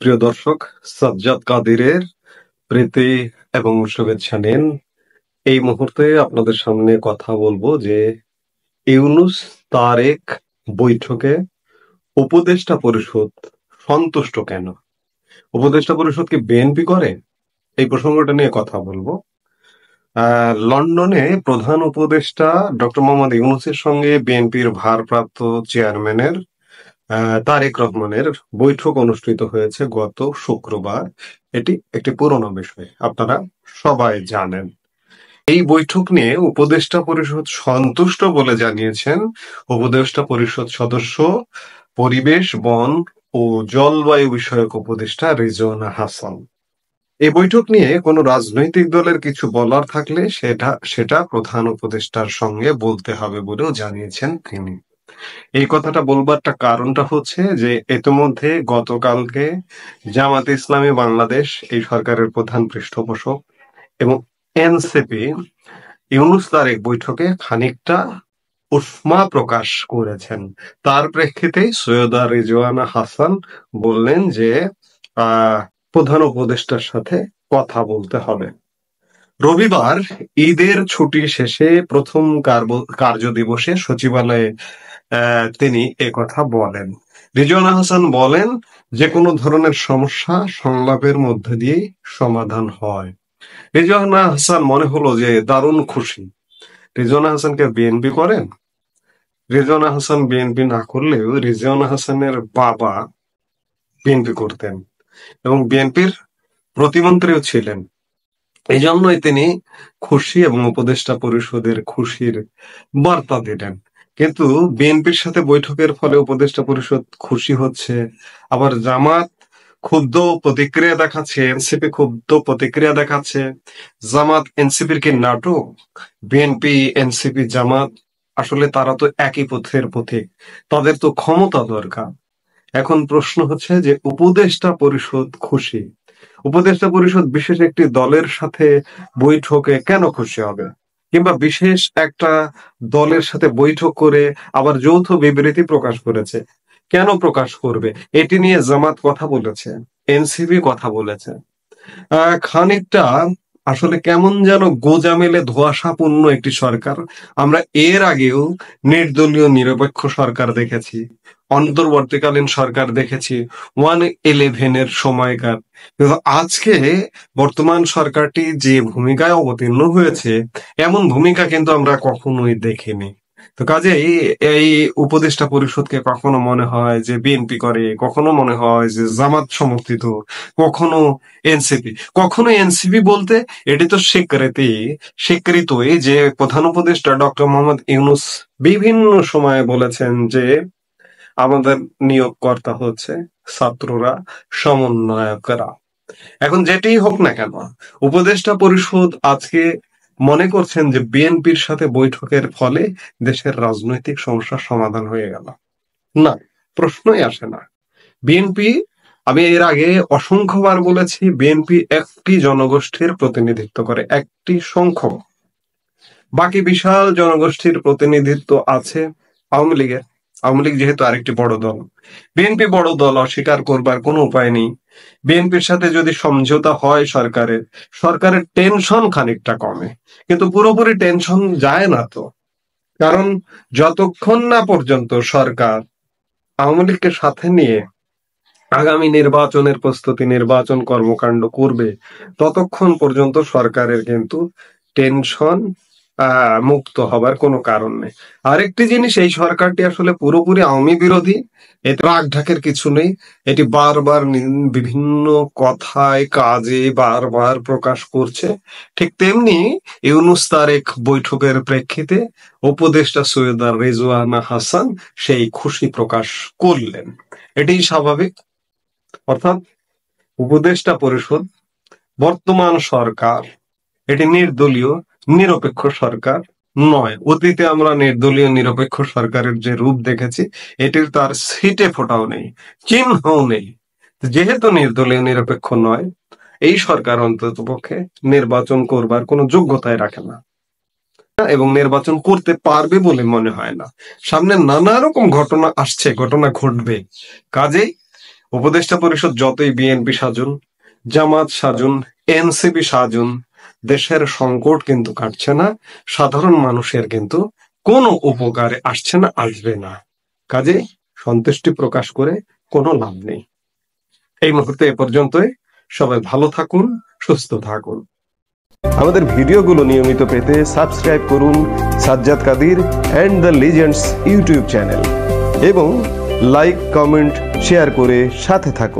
প্রিয় দর্শক, সাজ্জাদ কাদিরের প্রীতি এবং শুভেচ্ছা নিন। এই মুহূর্তে আপনাদের সামনে কথা বলবো যে ইউনূস তারেক বৈঠকে উপদেষ্টা পরিষদ সন্তুষ্ট কেন? উপদেষ্টা পরিষদ কি বিএনপি করে? এই প্রসঙ্গটা নিয়ে কথা বলবো। লন্ডনে প্রধান উপদেষ্টা ডক্টর মোহাম্মদ ইউনূসের সঙ্গে বিএনপির ভারপ্রাপ্ত চেয়ারম্যানের তারেক রহমানের বৈঠক অনুষ্ঠিত হয়েছে গত শুক্রবার। এটি একটি পুরনো বিষয়, আপনারা সবাই জানেন। এই বৈঠক নিয়ে উপদেষ্টা পরিষদ সন্তুষ্ট বলে জানিয়েছেন উপদেষ্টা পরিষদ সদস্য পরিবেশ, বন ও জলবায়ু বিষয়ক উপদেষ্টা রিজওয়ানা হাসান। এই বৈঠক নিয়ে কোনো রাজনৈতিক দলের কিছু বলার থাকলে সেটা প্রধান উপদেষ্টার সঙ্গে বলতে হবে বলেও জানিয়েছেন তিনি। এই কথাটা বলবারটা কারণটা হচ্ছে যে ইতিমধ্যে গতকালকে জামাতে ইসলামী বাংলাদেশ, এই সরকারের প্রধান পৃষ্ঠপোষক, এবং এনসিপি ইউনূস তারেক বৈঠকে খানিকটা উষ্মা প্রকাশ করেছেন। তার প্রেক্ষিতে সৈয়দা রিজওয়ানা হাসান বললেন যে প্রধান উপদেষ্টার সাথে কথা বলতে হবে। রবিবার ঈদের ছুটি শেষে প্রথম কার্যদিবসে সচিবালয়ে তিনি একথা বলেন। রিজওয়ানা হাসান বলেন, যে কোনো ধরনের সমস্যা সংলাপের মধ্যে দিয়েই সমাধান হয়। রিজওয়ানা হাসান মনে হলো যে দারুণ খুশি। রিজওয়ানা হাসানকে বিএনপি করেন? রিজওয়ানা হাসান বিএনপি না করলেও রিজওয়ানা হাসানের বাবা বিএনপি করতেন এবং বিএনপির প্রতিমন্ত্রীও ছিলেন। এই জন্যই তিনি খুশি এবং উপদেষ্টা পরিষদের খুশির বার্তা দিলেন। কিন্তু বিএনপির সাথে বৈঠকের ফলে উপদেষ্টা পরিষদ খুশি হচ্ছে, আবার জামাত ক্ষুব্ধ প্রতিক্রিয়া দেখাচ্ছে, এনসিপি ক্ষুব্ধ প্রতিক্রিয়া দেখাচ্ছে। জামাত এনসিপির কি নাটক? বিএনপি, এনসিপি, জামাত আসলে তারা তো একই পথের পথিক, তাদের তো ক্ষমতা দরকার। এখন প্রশ্ন হচ্ছে যে উপদেষ্টা পরিষদ খুশি, উপদেষ্টা পরিষদ বিশেষ একটি দলের সাথে বৈঠকে কেন খুশি হবে? কিংবা বিশেষ একটা দলের সাথে বৈঠক করে আবার যৌথ বিবৃতি প্রকাশ করেছে, কেন প্রকাশ করবে? এটি নিয়ে জামাত কথা বলেছে, এনসিপি কথা বলেছে। খানিকটা আসলে কেমন যেন গোজামিলে ধোঁয়াশাপূর্ণ একটি সরকার। আমরা এর আগেও নির্দলীয় নিরপেক্ষ সরকার দেখেছি, অন্তর্বর্তীকালীন সরকার দেখেছি, 111-এর সময়কার। কিন্তু আজকে বর্তমান সরকারটি যে ভূমিকায় অবতীর্ণ হয়েছে, এমন ভূমিকা কিন্তু আমরা কখনোই দেখিনি। তো কাজেই এই উপদেষ্টা পরিষদকে কখনো মনে হয় যে বিএনপি করে, কখনো মনে হয় যে জামাত সমর্থিত, কখনো এনসিপি। কখনো এনসিপি বলতে এটি তো স্বীকৃতই যে প্রধান উপদেষ্টা ডক্টর মোহাম্মদ ইউনূস বিভিন্ন সময়ে বলেছেন যে আমাদের নিয়োগকর্তা হচ্ছে ছাত্ররা, সমন্বয়করা। এখন যেটাই হোক না কেন, উপদেষ্টা পরিষদ আজকে মনে করছেন যে বিএনপির সাথে বৈঠকের ফলে দেশের রাজনৈতিক সমস্যার সমাধান হয়ে গেল। না, প্রশ্নই আসে না। বিএনপি, আমি এর আগে অসংখ্যবার বলেছি, বিএনপি একটি জনগোষ্ঠীর প্রতিনিধিত্ব করে, একটি সংখ্যক। বাকি বিশাল জনগোষ্ঠীর প্রতিনিধিত্ব আছে আওয়ামী লীগের। আওয়ামী লীগ যেহেতু আরেকটি বড় দল, বিএনপি বড় দল, অস্বীকার করবার কোনো উপায় নেই। বিএনপির সাথে যদি সমঝোতা হয় সরকারের টেনশন খানিকটা কমে, কিন্তু পুরোপুরি টেনশন যায় না তো। কারণ যতক্ষণ না পর্যন্ত সরকার আওয়ামী লীগকে সাথে নিয়ে আগামী নির্বাচনের প্রস্তুতি, নির্বাচন কর্মকাণ্ড করবে, ততক্ষণ পর্যন্ত সরকারের কিন্তু টেনশন মুক্ত হবার কোনো কারণ নেই। আরেকটি জিনিস, এই সরকারটি আসলে পুরোপুরি আওয়ামী বিরোধী, এতে রাগ ঢাকের কিছু নেই। এটি বারবার বিভিন্ন কথায় কাজে বারবার প্রকাশ করছে। ঠিক তেমনি ইউনূস তারেক বৈঠকের প্রেক্ষিতে উপদেষ্টা সৈয়দা রিজওয়ানা হাসান সেই খুশি প্রকাশ করলেন। এটি স্বাভাবিক। অর্থাৎ উপদেষ্টা পরিষদ, বর্তমান সরকার, এটি নির্দলীয় নিরপেক্ষ সরকার নয়। অতীতে আমরা নির্দলীয় নিরপেক্ষ সরকারের যে রূপ দেখেছি, এটির তার ছিটে ফোটাও নেই, চিহ্নও নেই। যেহেতু নির্দলীয় নিরপেক্ষ নয়, এই সরকার অন্ততপক্ষে নির্বাচন করবার কোনো যোগ্যতাই রাখে না এবং নির্বাচন করতে পারবে বলে মনে হয় না। সামনে নানা রকম ঘটনা আসছে, ঘটনা ঘটবে। কাজেই উপদেষ্টা পরিষদ যতই বিএনপি সাজুন, জামাত সাজুন, এনসিপি সাজুন, দেশের সংকট কিন্তু কাটছে না, সাধারণ মানুষের কিন্তু কোনো উপকারে আসছে না, আসবে না। কাজে সন্তুষ্টি প্রকাশ করে কোনো লাভ নেই। এই মুহূর্তে এ পর্যন্তই। সবাই ভালো থাকুন, সুস্থ থাকুন। আমাদের ভিডিওগুলো নিয়মিত পেতে সাবস্ক্রাইব করুন Sajjad Kadir and the legends YouTube channel এবং লাইক, কমেন্ট, শেয়ার করে সাথে থাকুন।